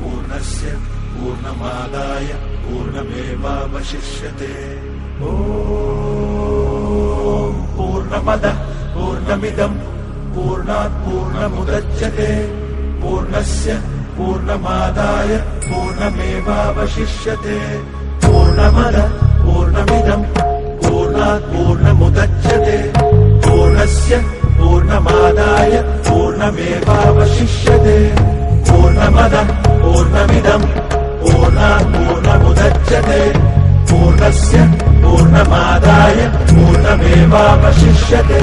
पूर्णस्य पूर्णमादाय पूर्णमेवावशिष्यते। ॐ पूर्णमदः पूर्णमिदं पूर्णात् पूर्णमुदच्यते पूर्णस्य पूर्णमादाय पूर्णमेवावशिष्यते। पूर्णमदः पूर्णमिदं पूर्णात् पूर्णमुदच्यते पूर्णस्य पूर्णमादाय पूर्णमेवावशिष्यते। पूर्णमदः पूर्णमिदं पूर्णात् पूर्णमुदच्यते पूर्णस्य पूर्णमादाय पूर्णमेवावशिष्यते।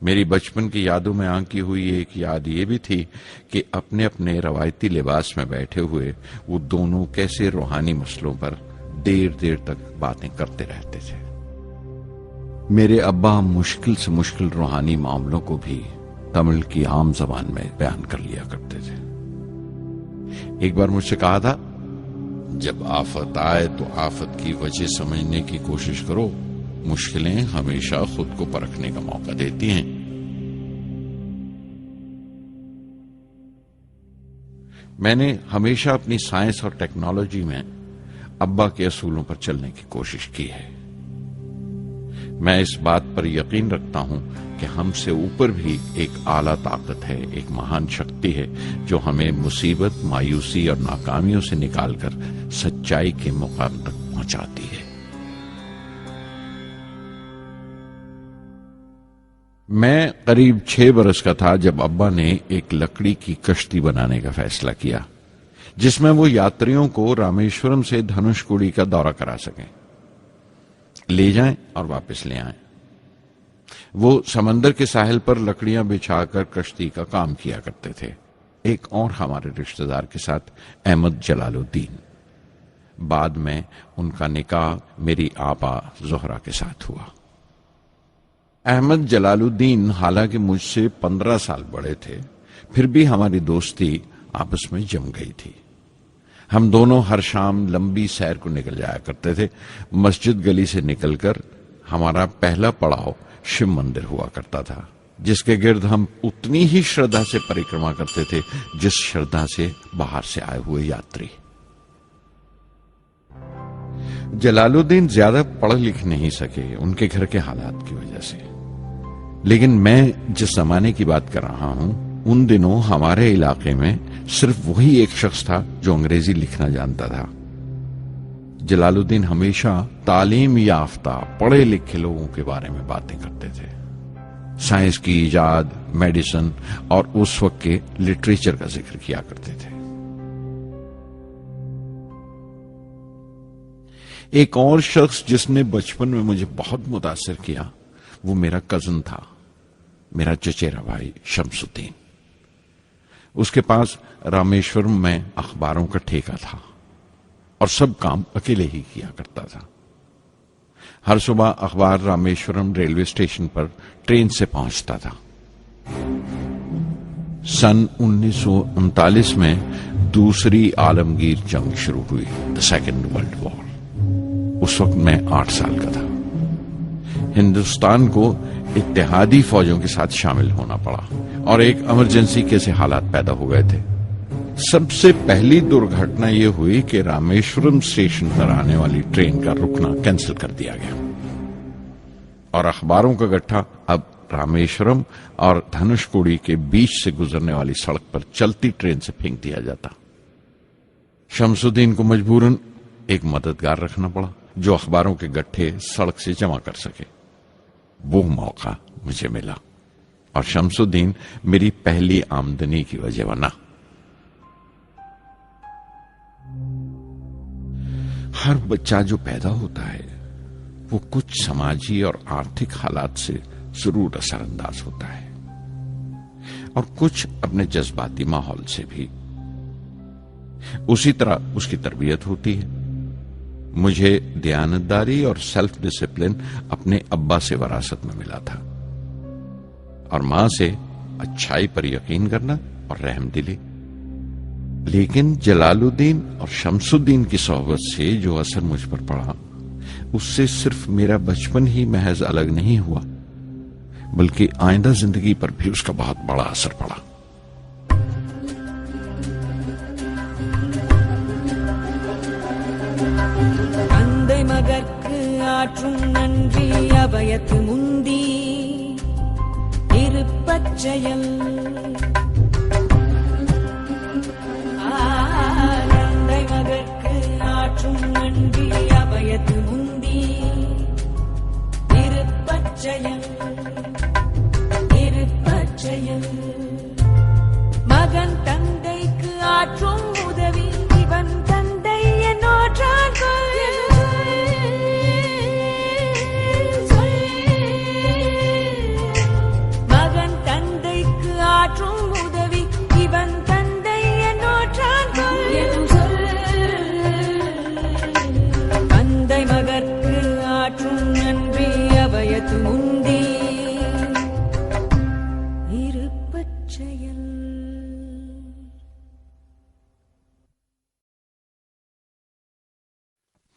मेरी बचपन की यादों में आंकी हुई एक याद ये भी थी कि अपने अपने रवायती लिबास में बैठे हुए वो दोनों कैसे रूहानी मसलों पर देर देर तक बातें करते रहते थे। मेरे अब्बा मुश्किल से मुश्किल रूहानी मामलों को भी तमिल की आम जबान में बयान कर लिया करते थे। एक बार मुझसे कहा था, जब आफत आए तो आफत की वजह समझने की कोशिश करो, मुश्किलें हमेशा खुद को परखने का मौका देती हैं। मैंने हमेशा अपनी साइंस और टेक्नोलॉजी में अब्बा के असूलों पर चलने की कोशिश की है। मैं इस बात पर यकीन रखता हूं कि हमसे ऊपर भी एक आला ताकत है, एक महान शक्ति है जो हमें मुसीबत, मायूसी और नाकामियों से निकालकर सच्चाई के मुकाम तक पहुंचाती है। मैं करीब 6 बरस का था जब अब्बा ने एक लकड़ी की कश्ती बनाने का फैसला किया, जिसमें वो यात्रियों को रामेश्वरम से धनुषकोडी का दौरा करा सकें, ले जाएं और वापस ले आएं। वो समंदर के साहिल पर लकड़ियां बिछाकर कश्ती का काम किया करते थे, एक और हमारे रिश्तेदार के साथ, अहमद जलालुद्दीन। बाद में उनका निकाह मेरी आपा जोहरा के साथ हुआ। अहमद जलालुद्दीन हालांकि मुझसे 15 साल बड़े थे, फिर भी हमारी दोस्ती आपस में जम गई थी। हम दोनों हर शाम लंबी सैर को निकल जाया करते थे। मस्जिद गली से निकलकर हमारा पहला पड़ाव शिव मंदिर हुआ करता था, जिसके गिर्द हम उतनी ही श्रद्धा से परिक्रमा करते थे जिस श्रद्धा से बाहर से आए हुए यात्री। जलालुद्दीन ज्यादा पढ़ लिख नहीं सके उनके घर के हालात की वजह से, लेकिन मैं जिस जमाने की बात कर रहा हूं, उन दिनों हमारे इलाके में सिर्फ वही एक शख्स था जो अंग्रेजी लिखना जानता था। जलालुद्दीन हमेशा तालीम याफ्ता पढ़े लिखे लोगों के बारे में बातें करते थे, साइंस की इजाद, मेडिसिन और उस वक्त के लिटरेचर का जिक्र किया करते थे। एक और शख्स जिसने बचपन में मुझे बहुत मुतासिर किया वो मेरा कजन था, मेरा चचेरा भाई शमसुद्दीन। उसके पास रामेश्वरम में अखबारों का ठेका था और सब काम अकेले ही किया करता था। हर सुबह अखबार रामेश्वरम रेलवे स्टेशन पर ट्रेन से पहुंचता था। सन 1939 में दूसरी आलमगीर जंग शुरू हुई, द सेकेंड वर्ल्ड वॉर। उस वक्त मैं 8 साल का था। हिंदुस्तान को इत्तेहादी फौजों के साथ शामिल होना पड़ा और एक इमरजेंसी के से हालात पैदा हो गए थे। सबसे पहली दुर्घटना यह हुई कि रामेश्वरम स्टेशन पर आने वाली ट्रेन का रुकना कैंसिल कर दिया गया और अखबारों का गट्ठा अब रामेश्वरम और धनुषकोडी के बीच से गुजरने वाली सड़क पर चलती ट्रेन से फेंक दिया जाता। शमसुद्दीन को मजबूरन एक मददगार रखना पड़ा जो अखबारों के गट्ठे सड़क से जमा कर सके। वो मौका मुझे मिला और शमसुद्दीन मेरी पहली आमदनी की वजह बना। हर बच्चा जो पैदा होता है वो कुछ समाजी और आर्थिक हालात से जरूर असरअंदाज होता है और कुछ अपने जज्बाती माहौल से भी। उसी तरह उसकी तरबियत होती है। मुझे दयानतदारी और सेल्फ डिसिप्लिन अपने अब्बा से विरासत में मिला था और मां से अच्छाई पर यकीन करना और रहमदिली। लेकिन जलालुद्दीन और शमसुद्दीन की सोहबत से जो असर मुझ पर पड़ा, उससे सिर्फ मेरा बचपन ही महज अलग नहीं हुआ, बल्कि आइंदा जिंदगी पर भी उसका बहुत बड़ा असर पड़ा। தந்தை மகற்கு ஆற்றும் நன்றி அபயத்து முந்தி இருப்பச்செயல் தந்தை மகற்கு ஆற்றும் நன்றி அபயத்து முந்தி இருப்பச்செயல் இருப்பச்செயல் மகன் தந்தைக்கு ஆற்றும் உதவி இவன் தந்தை என்னோற்றான் கொள்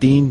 3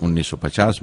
1950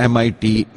MIT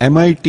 MIT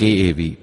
KAV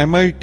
MIT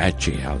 HAL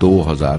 2000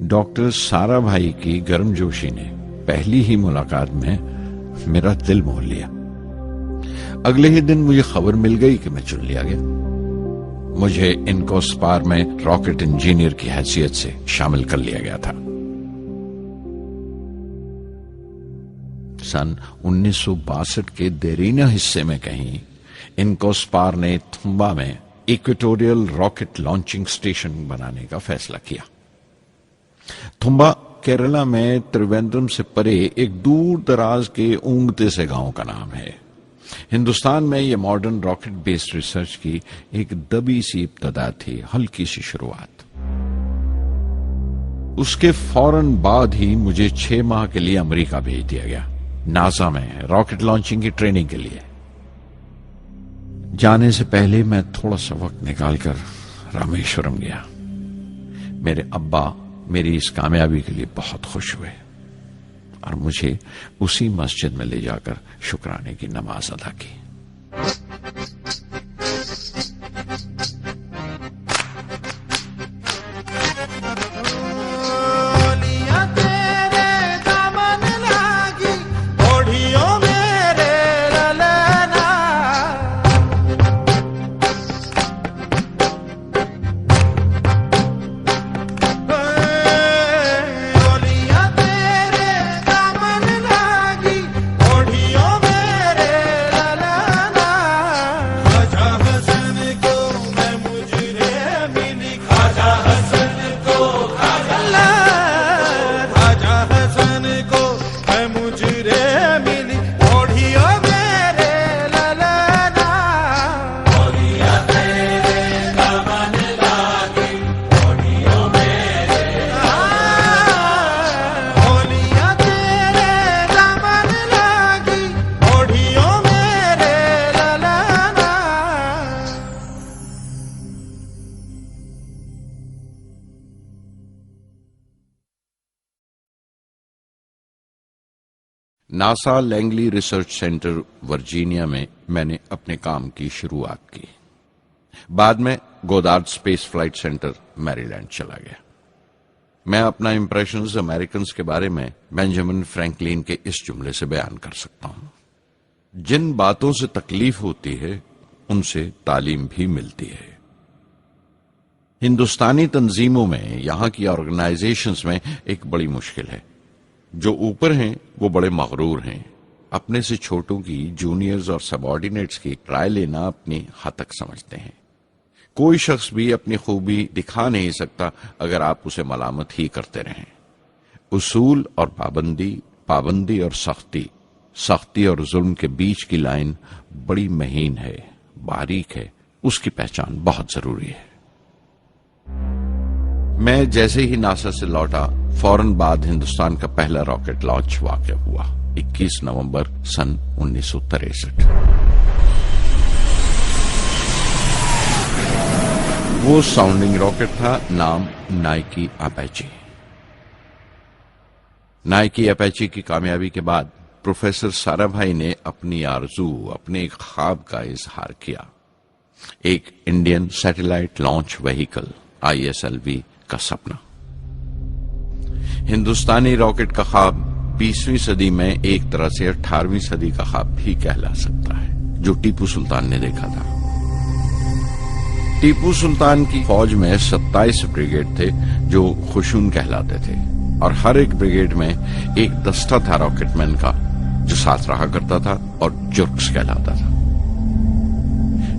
doctor सारा भाई की गर्मजोशी ने पहली ही मुलाकात में मेरा दिल मोह लिया। अगले ही दिन मुझे खबर मिल गई कि मैं चुन लिया गया। मुझे इनकोस्पार में रॉकेट इंजीनियर की हैसियत से शामिल कर लिया गया था। सन 1962 के देरीना हिस्से में कहीं इनकोस्पार ने थुम्बा में इक्वेटोरियल रॉकेट लॉन्चिंग स्टेशन बनाने का फैसला किया। थुम्बा केरला में त्रिवेंद्रम से परे एक दूर दराज के ऊंगते से गांव का नाम है। हिंदुस्तान में यह मॉडर्न रॉकेट बेस्ड रिसर्च की एक दबी सी इब्तदा थी, हल्की सी शुरुआत। उसके फौरन बाद ही मुझे 6 माह के लिए अमेरिका भेज दिया गया, नासा में रॉकेट लॉन्चिंग की ट्रेनिंग के लिए। जाने से पहले मैं थोड़ा सा वक्त निकालकर रामेश्वरम गया। मेरे अब्बा मेरी इस कामयाबी के लिए बहुत खुश हुए और मुझे उसी मस्जिद में ले जाकर शुक्राने की नमाज अदा की। NASA Langley research centre Virginia में मैंने अपने काम की शुरुआत की। बाद में Goddard space flight centre Maryland चला गया। मैं अपना इंप्रेशंस अमेरिकन्स के बारे में बेंजामिन फ्रैंकलिन के इस जुमले से बयान कर सकता हूं, जिन बातों से तकलीफ होती है उनसे तालीम भी मिलती है। हिंदुस्तानी तंजीमों में, यहां की ऑर्गेनाइजेशंस में एक बड़ी मुश्किल है। जो ऊपर हैं वो बड़े मगरूर हैं, अपने से छोटों की, जूनियर्स और सबऑर्डिनेट्स की राय लेना अपनी हतक समझते हैं। कोई शख्स भी अपनी खूबी दिखा नहीं सकता अगर आप उसे मलामत ही करते रहें। उसूल और पाबंदी, पाबंदी और सख्ती, सख्ती और जुल्म के बीच की लाइन बड़ी महीन है, बारीक है, उसकी पहचान बहुत जरूरी है। मैं जैसे ही नासा से लौटा, फौरन बाद हिंदुस्तान का पहला रॉकेट लॉन्च वाक़या हुआ, 21 नवंबर सन 1963। वो साउंडिंग रॉकेट था, नाम नाइकी अपैची। नाइकी अपैची की कामयाबी के बाद प्रोफेसर साराभाई ने अपनी आरजू, अपने एक ख्वाब का इजहार किया, एक Indian satellite launch vehicle ISLV का सपना। हिंदुस्तानी रॉकेट का ख्वाब 20वीं सदी में एक तरह से 18वीं सदी का ख्वाब भी कहला सकता है, जो टीपू सुल्तान ने देखा था। टीपू सुल्तान की फौज में 27 ब्रिगेड थे जो खुशून कहलाते थे, और हर एक ब्रिगेड में एक दस्ता था रॉकेटमैन का जो साथ रहा करता था और जुर्क्स कहलाता था।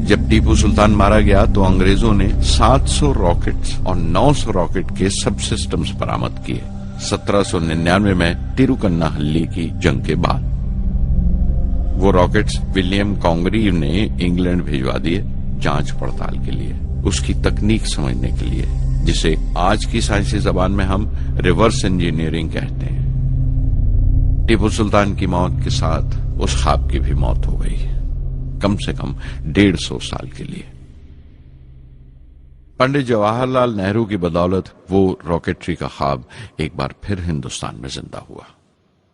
जब टीपू सुल्तान मारा गया तो अंग्रेजों ने 700 रॉकेट्स और 900 रॉकेट के सब सिस्टम्स बरामद किए 1799 में तिरुकन्नाहल्ली की जंग के बाद। वो रॉकेट्स विलियम कॉन्गरीव ने इंग्लैंड भिजवा दिए जांच पड़ताल के लिए, उसकी तकनीक समझने के लिए, जिसे आज की साइंसी जबान में हम रिवर्स इंजीनियरिंग कहते हैं। टीपू सुल्तान की मौत के साथ उस ख्वाब की भी मौत हो गई, कम से कम 150 साल के लिए। पंडित जवाहरलाल नेहरू की बदौलत वो रॉकेटरी का ख्वाब एक बार फिर हिंदुस्तान में जिंदा हुआ।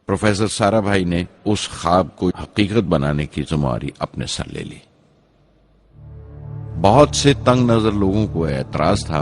प्रोफेसर साराभाई ने उस ख्वाब को हकीकत बनाने की जिम्मेदारी अपने सर ले ली। बहुत से तंग नजर लोगों को एतराज था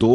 2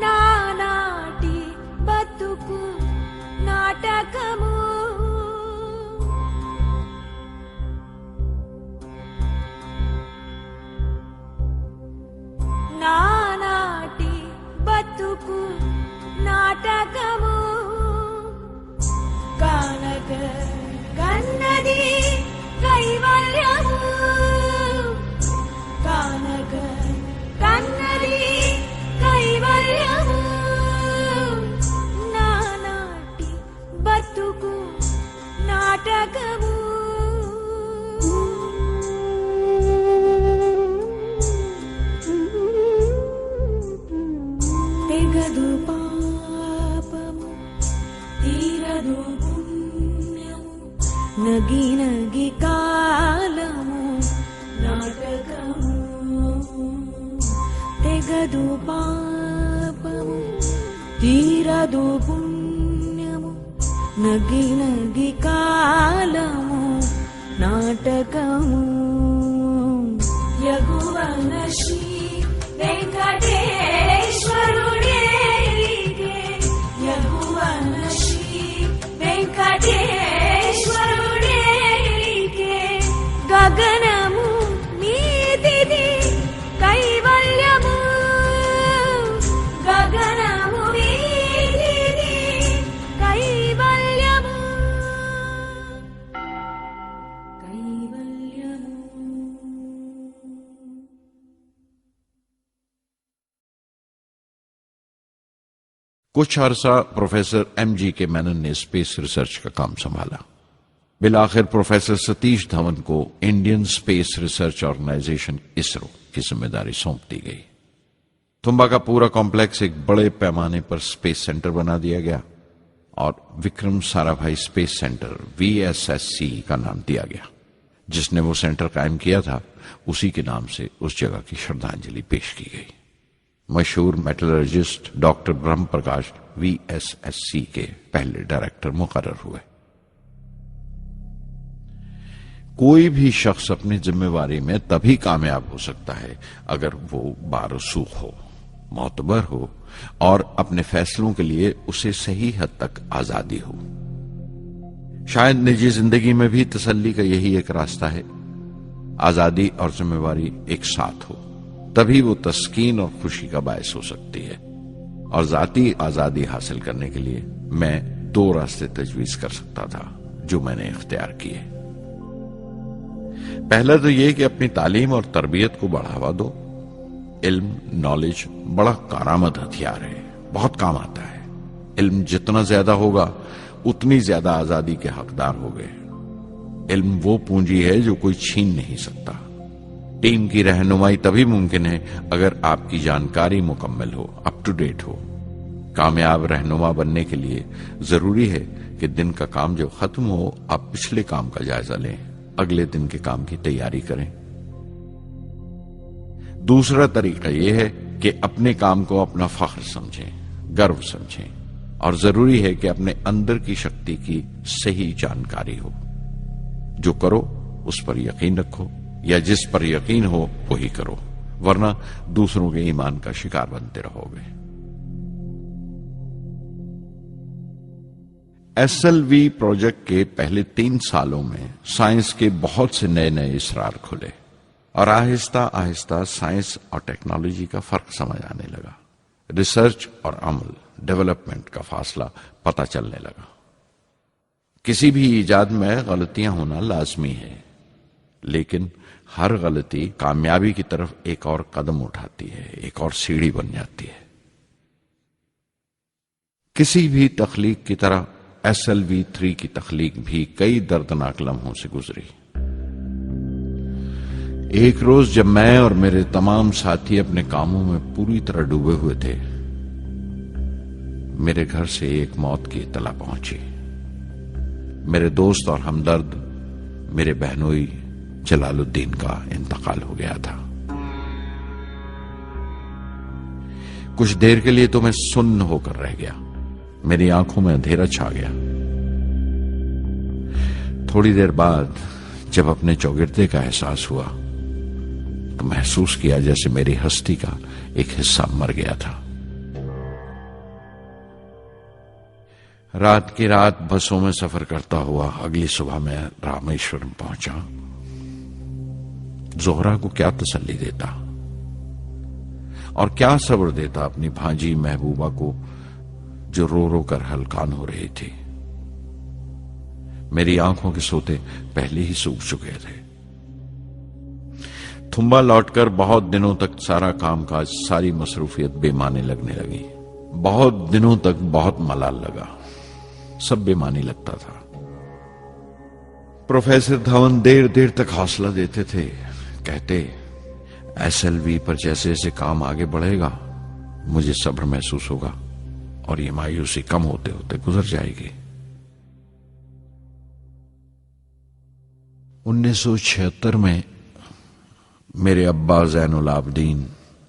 నానాటి బతుకు నాటకము తీరదు పుణ్యము నగి నగి కాలము నాటకము యగువన శ్రీ వెంకటేశ్వరుడేకే యగువన శ్రీ వెంకటేశ్వరుడేకే గగనము మీదిది కైవల్యము గగనము మీదిది కైవల్యము కైవల్యము कुछ अरसा प्रोफेसर एमजी के मेनन ने स्पेस रिसर्च का काम संभाला। बिलाखिर प्रोफेसर सतीश धवन को Indian Space Research Organisation ISRO की जिम्मेदारी सौंप दी गई। तुम्बा का पूरा कॉम्प्लेक्स एक बड़े पैमाने पर स्पेस सेंटर बना दिया गया और Vikram Sarabhai space centre VSSC का नाम दिया गया। जिसने वो सेंटर कायम किया था उसी के नाम से उस जगह की श्रद्धांजलि पेश की गई। मशहूर मेटलर्जिस्ट डॉक्टर ब्रह्म प्रकाश VSSC के पहले डायरेक्टर मुकर्रर हुए। कोई भी शख्स अपनी जिम्मेवारी में तभी कामयाब हो सकता है अगर वो बारसूख हो, मोतबर हो और अपने फैसलों के लिए उसे सही हद तक आजादी हो। शायद निजी जिंदगी में भी तसल्ली का यही एक रास्ता है, आजादी और जिम्मेवारी एक साथ हो, तभी वो तस्कीन और खुशी का बायस हो सकती है। और जाती आजादी हासिल करने के लिए मैं 2 रास्ते तजवीज कर सकता था जो मैंने इख्तियार किए। पहला तो ये कि अपनी तालीम और तरबियत को बढ़ावा दो। इल्म, नॉलेज बड़ा कारआमद हथियार है, बहुत काम आता है। इल्म जितना ज्यादा होगा उतनी ज्यादा आजादी के हकदार हो गए। इल्म वो पूंजी है जो कोई छीन नहीं सकता। टीम की रहनुमाई तभी मुमकिन है अगर आपकी जानकारी मुकम्मल हो, अप टू डेट हो। कामयाब रहनुमा बनने के लिए जरूरी है कि दिन का काम जब खत्म हो आप पिछले काम का जायजा लें, अगले दिन के काम की तैयारी करें। दूसरा तरीका यह है कि अपने काम को अपना फख्र समझें, गर्व समझें और जरूरी है कि अपने अंदर की शक्ति की सही जानकारी हो। जो करो उस पर यकीन रखो या जिस पर यकीन हो वही करो, वरना दूसरों के ईमान का शिकार बनते रहोगे। SLV प्रोजेक्ट के पहले 3 सालों में साइंस के बहुत से नए नए इसरार खुले और आहिस्ता आहिस्ता साइंस और टेक्नोलॉजी का फर्क समझ आने लगा। रिसर्च और अमल, डेवलपमेंट का फासला पता चलने लगा। किसी भी इजाद में गलतियां होना लाजमी है, लेकिन हर गलती कामयाबी की तरफ एक और कदम उठाती है, एक और सीढ़ी बन जाती है। किसी भी तख्लीक की तरह SLV-3 की तख्लीक भी कई दर्दनाक लम्हों से गुजरी। एक रोज जब मैं और मेरे तमाम साथी अपने कामों में पूरी तरह डूबे हुए थे, मेरे घर से एक मौत की इत्तला पहुंची। मेरे दोस्त और हमदर्द मेरे बहनोई जलालुद्दीन का इंतकाल हो गया था। कुछ देर के लिए तो मैं सुन्न होकर रह गया, मेरी आंखों में अंधेरा छा गया। थोड़ी देर बाद जब अपने चौगिर्दे का एहसास हुआ तो महसूस किया जैसे मेरी हस्ती का एक हिस्सा मर गया था। रात की रात बसों में सफर करता हुआ अगली सुबह मैं रामेश्वरम पहुंचा। जोहरा को क्या तसल्ली देता और क्या सब्र देता अपनी भांजी महबूबा को जो रो रो कर हलकान हो रही थी। मेरी आंखों के सोते पहले ही सूख चुके थे। थुम्बा लौटकर बहुत दिनों तक सारा कामकाज, सारी मसरूफियत बेमानी लगने लगी। बहुत दिनों तक बहुत मलाल लगा, सब बेमानी लगता था। प्रोफेसर धवन देर देर तक हौसला देते थे, कहते SLV पर जैसे जैसे काम आगे बढ़ेगा मुझे सब्र महसूस होगा और ये मायूसी कम होते होते गुजर जाएगी। 1976 में मेरे अब्बा ज़ैनुल आबदीन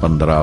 15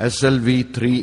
SLV-3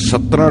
17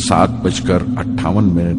7:58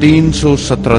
317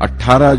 18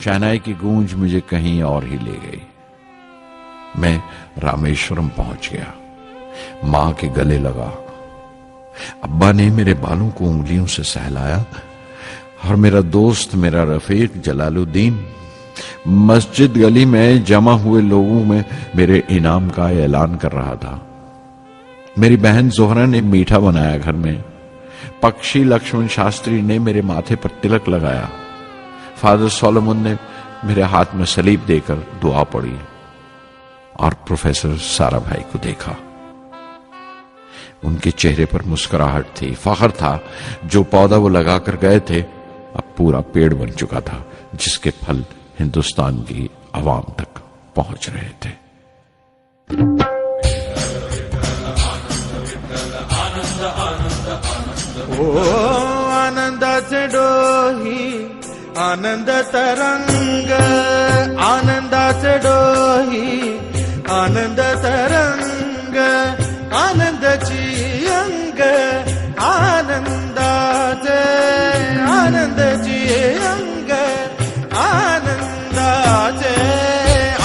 शहनाई की गूंज मुझे कहीं और ही ले गई। मैं रामेश्वरम पहुंच गया, मां के गले लगा। अब्बा ने मेरे बालों को उंगलियों से सहलाया और मेरा दोस्त, मेरा रफीक जलालुद्दीन मस्जिद गली में जमा हुए लोगों में मेरे इनाम का ऐलान कर रहा था। मेरी बहन जोहरा ने मीठा बनाया घर में। पक्षी लक्ष्मण शास्त्री ने मेरे माथे पर तिलक लगाया। फादर सोलोमन ने मेरे हाथ में सलीब देकर दुआ पढ़ी और प्रोफेसर सारा भाई को देखा। उनके चेहरे पर मुस्कुराहट थी, फख्र था। जो पौधा वो लगाकर गए थे अब पूरा पेड़ बन चुका था, जिसके फल हिंदुस्तान की आवाम तक पहुंच रहे थे। ओ आनंदाचे डोही आनंद तरंग, आनंदाचे डोही आनंद तरंग, आनंदाची अंग, आनंदाचे आनंदाची अंग, आनंदाचे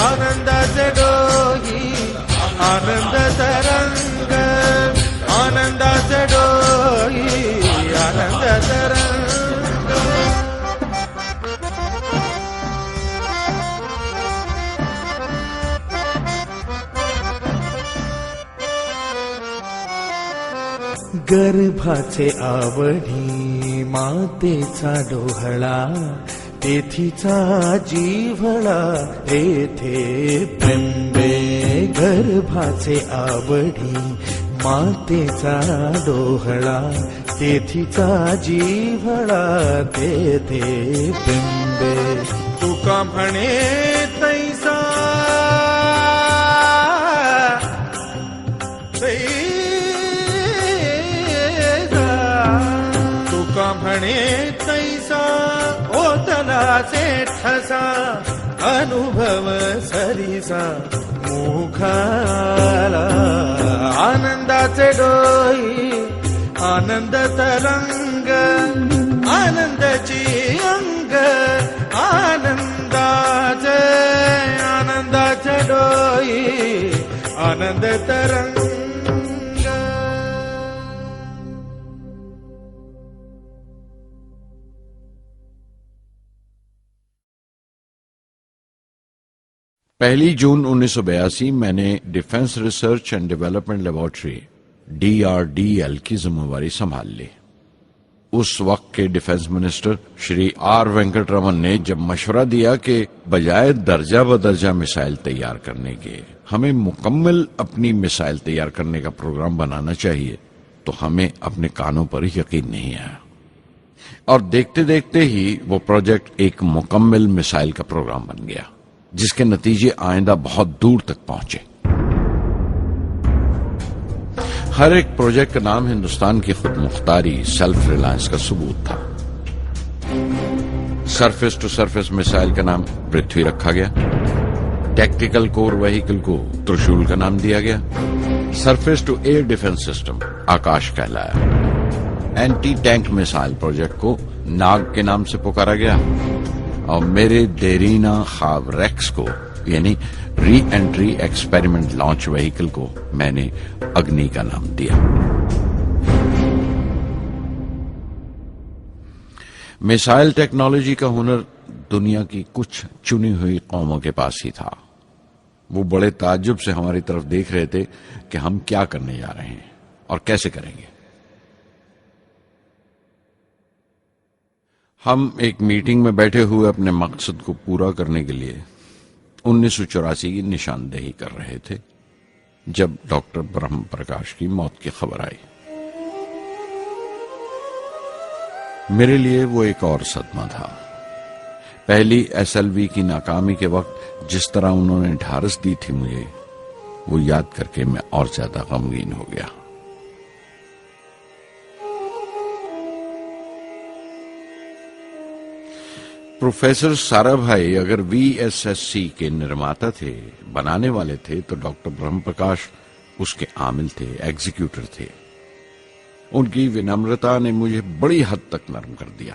आनंदाचे डोही आनंद तरंग, आनंदाचे डोही आनंद तरंग। गर्भाचे आवडी मातेचा डोहळा, तेथीचा जीवळा तेथे बिंबे। गर्भाचे आवडी मातेचा डोहळा, तेथीचा जीवळा तेथे बिंबे। तुका म्हणे तैसा तुका म्हणे तैसा ओतलाचे ठसा, अनुभव सरीसा मुखाला। आनंदाचे डोही आनंद तरंग, आनंदाची अंग, आनंदाचे आनंदाचे डोही आनंद तरंग। पहली जून 1982 मैंने defence research and development laboratory DRDL की जिम्मेवारी संभाल ली। उस वक्त के defence minister Shri R Venkataraman ने जब मशवरा दिया कि बजाय दर्जा बदर्जा मिसाइल तैयार करने के हमें मुकम्मल अपनी मिसाइल तैयार करने का प्रोग्राम बनाना चाहिए, तो हमें अपने कानों पर यकीन नहीं आया और देखते देखते ही वो प्रोजेक्ट एक मुकम्मल मिसाइल का प्रोग्राम बन गया, जिसके नतीजे आइंदा बहुत दूर तक पहुंचे। हर एक प्रोजेक्ट का नाम हिंदुस्तान की खुद मुख्तारी, सेल्फ रिलायंस का सबूत था। सरफेस टू सरफेस मिसाइल का नाम पृथ्वी रखा गया, टैक्टिकल कोर व्हीकल को त्रिशूल का नाम दिया गया, surface to air defence system Akash कहलाया, एंटी टैंक मिसाइल प्रोजेक्ट को नाग के नाम से पुकारा गया और मेरे देरीना ख्वाब रेक्स को यानी re entry experiment launch vehicle को मैंने अग्नि का नाम दिया। मिसाइल टेक्नोलॉजी का हुनर दुनिया की कुछ चुनी हुई कौमों के पास ही था। वो बड़े ताज्जुब से हमारी तरफ देख रहे थे कि हम क्या करने जा रहे हैं और कैसे करेंगे। हम एक मीटिंग में बैठे हुए अपने मकसद को पूरा करने के लिए 1984 की निशानदेही कर रहे थे जब डॉक्टर ब्रह्म प्रकाश की मौत की खबर आई। मेरे लिए वो एक और सदमा था। पहली SLV की नाकामी के वक्त जिस तरह उन्होंने ढारस दी थी मुझे, वो याद करके मैं और ज्यादा गमगीन हो गया। प्रोफेसर साराभाई अगर VSSC के निर्माता थे, बनाने वाले थे, तो डॉक्टर ब्रह्म प्रकाश उसके आमिल थे, एग्जीक्यूटर थे। उनकी विनम्रता ने मुझे बड़ी हद तक नरम कर दिया।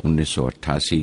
1988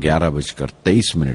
11:23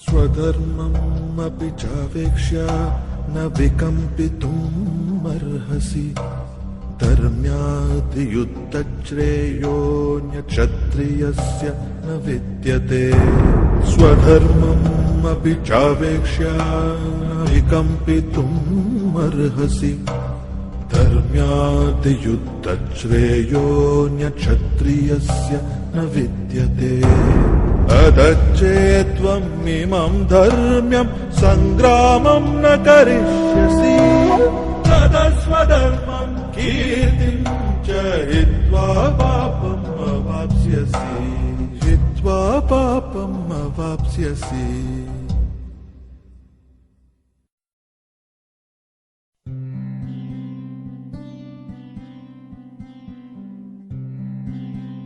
स्वधर्मम् अपि चावेक्ष्य न विकम्पितुम् अर्हसि धर्म्याद् युद्धश्रेयोऽन्यक्षत्रियस्य न विद्यते स्वधर्मम् अपि चावेक्ष्य न विकम्पितुम् अर्हसि धर्म्याद् युद्धश्रेयोऽन्यक्षत्रियस्य न विद्यते अदच्चेत्त्वम् इमम् धर्म्यम् सङ्ग्रामम् न करिष्यसि तदस्वधर्मम् कीर्तिम् च हित्वा पापम् अवाप्स्यसि हित्वा पापम् अवाप्स्यसि।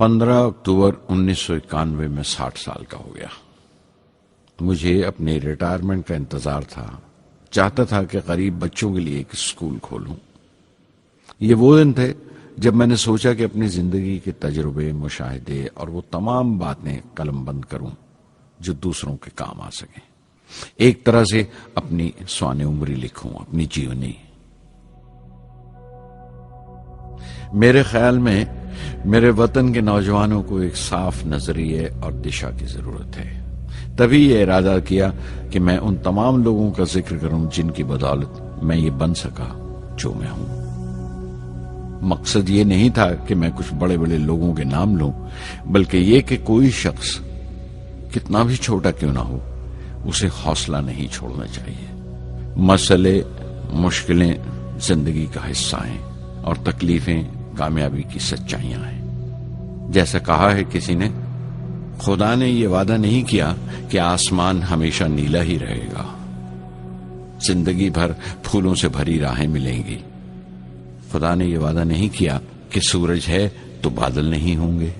15 अक्टूबर 1991 में 60 साल का हो गया। मुझे अपने रिटायरमेंट का इंतजार था। चाहता था कि गरीब बच्चों के लिए एक स्कूल खोलूं। ये वो दिन थे जब मैंने सोचा कि अपनी जिंदगी के तजुर्बे, मुशाहिदे और वो तमाम बातें कलमबंद करूं जो दूसरों के काम आ सकें। एक तरह से अपनी स्वाने उम्री लिखूं, अपनी जीवनी। मेरे ख्याल में मेरे वतन के नौजवानों को एक साफ नजरिए और दिशा की जरूरत है। तभी ये इरादा किया कि मैं उन तमाम लोगों का जिक्र करूं जिनकी बदौलत मैं ये बन सका जो मैं हूं। मकसद ये नहीं था कि मैं कुछ बड़े बड़े लोगों के नाम लूं, बल्कि ये कि कोई शख्स कितना भी छोटा क्यों ना हो, उसे हौसला नहीं छोड़ना चाहिए। मसले, मुश्किलें जिंदगी का हिस्सा हैं और तकलीफें कामयाबी की सच्चाइयां हैं। जैसा कहा है किसी ने, खुदा ने यह वादा नहीं किया कि आसमान हमेशा नीला ही रहेगा, जिंदगी भर फूलों से भरी राहें मिलेंगी। खुदा ने यह वादा नहीं किया कि सूरज है तो बादल नहीं होंगे,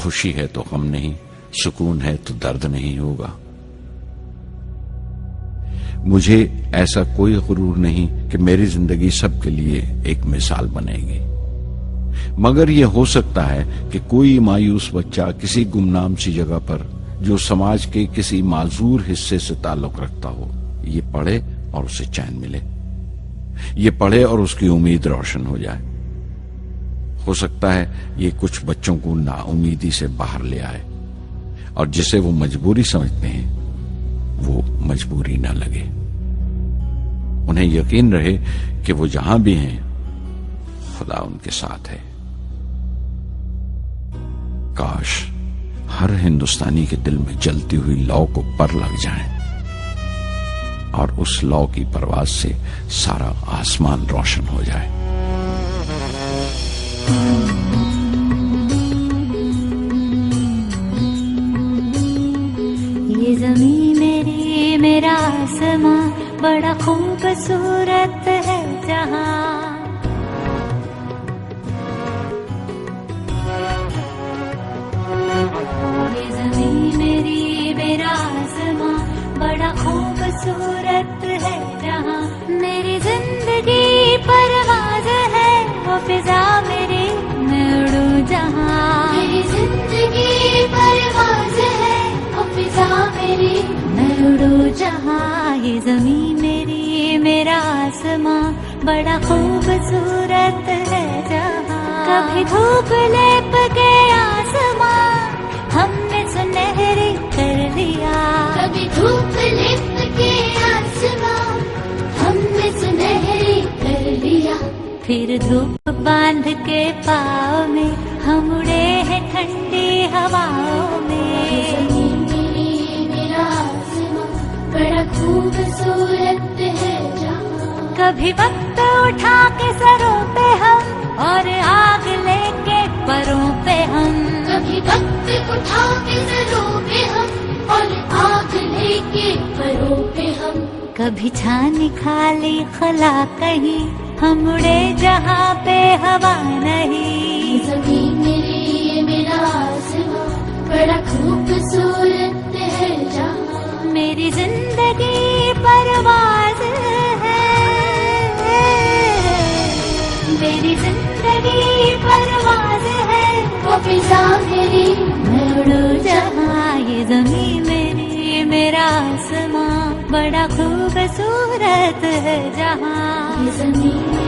खुशी है तो गम नहीं, सुकून है तो दर्द नहीं होगा। मुझे ऐसा कोई गुरूर नहीं कि मेरी जिंदगी सबके लिए एक मिसाल बनेगी, मगर यह हो सकता है कि कोई मायूस बच्चा किसी गुमनाम सी जगह पर जो समाज के किसी माजूर हिस्से से ताल्लुक रखता हो, ये पढ़े और उसे चैन मिले। ये पढ़े और उसकी उम्मीद रोशन हो जाए। हो सकता है ये कुछ बच्चों को नाउमीदी से बाहर ले आए और जिसे वो मजबूरी समझते हैं वो मजबूरी ना लगे। उन्हें यकीन रहे कि वो जहां भी हैं खुदा उनके साथ है। काश हर हिंदुस्तानी के दिल में जलती हुई लौ को पर लग जाए और उस लौ की परवाज से सारा आसमान रोशन हो जाए। ये ज़मीं मेरी, मेरा आसमां, बड़ा खूबसूरत है जहां। ये ज़मीं मेरी, मेरा आसमां, बड़ा खूबसूरत है जहां। मेरी जिंदगी परवाज़ है, वो फिजा मेरी, मैं उड़ूं जहां। मेरी जिंदगी परवाज़ है, वो फिजा मेरी, मैं उड़ूं जहां। ये ज़मीं मेरी, मेरा आसमां, बड़ा खूबसूरत है जहां। कभी धूप लेप के आसमां हमने सुनहरी कर लिया। कभी धूप लेप के आसमां हमने सुनहरी कर लिया। फिर धूप बांध के पाँव में हम उड़े हैं ठंडी हवाओं में। मेरा आसमां बड़ा खूबसूरत है जहां। कभी वक्त उठा के सरों पे हम और आग लेके परों पे हम। कभी वक्त उठा के सरों पे हम और आग लेके परों पे हम। कभी छानी खाली खला कहीं, हम उड़े जहाँ पे हवा नहीं। ज़मीं मेरी, मेरा आसमां, बड़ा खूबसूरत है जहां। मेरी जिंदगी परवाज़ है, मेरी जिंदगी परवाज़ है, वो फिजा मेरी, मैं उड़ूं जहां। ये ज़मीं मेरी, मेरा आसमां, बड़ा खूबसूरत है जहां। ये ज़मीं